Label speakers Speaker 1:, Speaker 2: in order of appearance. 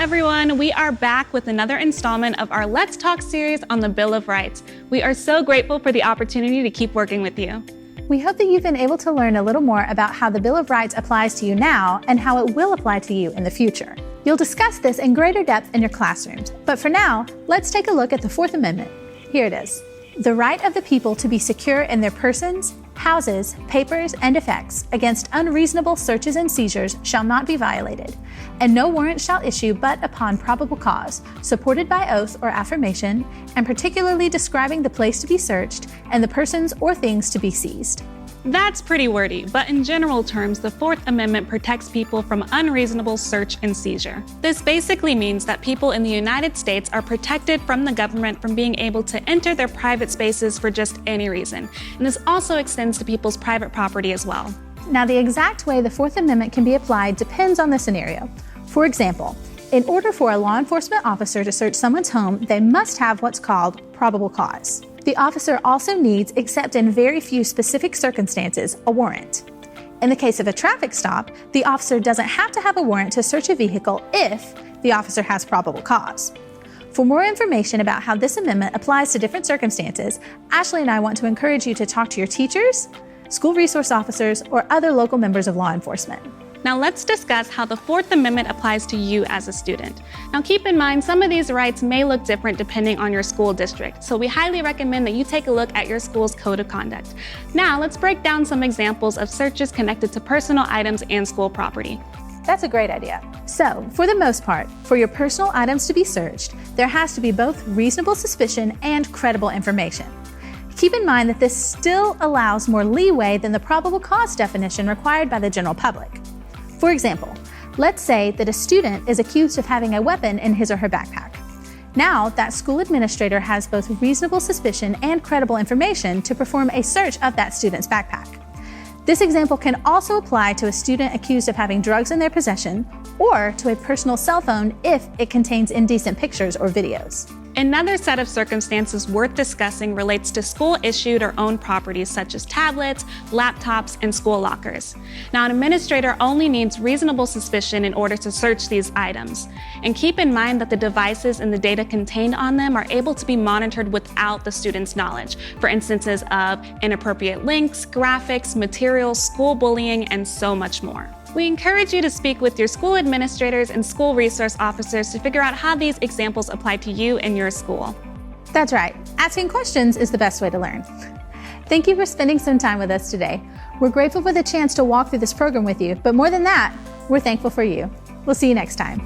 Speaker 1: everyone. We are back with another installment of our Let's Talk series on the Bill of Rights. We are so grateful for the opportunity to keep working with you.
Speaker 2: We hope that you've been able to learn a little more about how the Bill of Rights applies to you now and how it will apply to you in the future. You'll discuss this in greater depth in your classrooms, but for now, let's take a look at the Fourth Amendment. Here it is. The right of the people to be secure in their persons, houses, papers, and effects against unreasonable searches and seizures shall not be violated, and no warrant shall issue but upon probable cause, supported by oath or affirmation, and particularly describing the place to be searched and the persons or things to be seized.
Speaker 1: That's pretty wordy, but in general terms, the Fourth Amendment protects people from unreasonable search and seizure. This basically means that people in the United States are protected from the government from being able to enter their private spaces for just any reason. And this also extends to people's private property as well.
Speaker 2: Now, the exact way the Fourth Amendment can be applied depends on the scenario. For example, in order for a law enforcement officer to search someone's home, they must have what's called probable cause. The officer also needs, except in very few specific circumstances, a warrant. In the case of a traffic stop, the officer doesn't have to have a warrant to search a vehicle if the officer has probable cause. For more information about how this amendment applies to different circumstances, Ashley and I want to encourage you to talk to your teachers, school resource officers, or other local members of law enforcement.
Speaker 1: Now let's discuss how the Fourth Amendment applies to you as a student. Now keep in mind, some of these rights may look different depending on your school district, so we highly recommend that you take a look at your school's code of conduct. Now let's break down some examples of searches connected to personal items and school property.
Speaker 2: That's a great idea. So, for the most part, for your personal items to be searched, there has to be both reasonable suspicion and credible information. Keep in mind that this still allows more leeway than the probable cause definition required by the general public. For example, let's say that a student is accused of having a weapon in his or her backpack. Now, that school administrator has both reasonable suspicion and credible information to perform a search of that student's backpack. This example can also apply to a student accused of having drugs in their possession or to a personal cell phone if it contains indecent pictures or videos.
Speaker 1: Another set of circumstances worth discussing relates to school-issued or owned properties such as tablets, laptops, and school lockers. Now, an administrator only needs reasonable suspicion in order to search these items. And keep in mind that the devices and the data contained on them are able to be monitored without the student's knowledge, for instances of inappropriate links, graphics, materials, school bullying, and so much more. We encourage you to speak with your school administrators and school resource officers to figure out how these examples apply to you and your school.
Speaker 2: That's right. Asking questions is the best way to learn. Thank you for spending some time with us today. We're grateful for the chance to walk through this program with you, but more than that, we're thankful for you. We'll see you next time.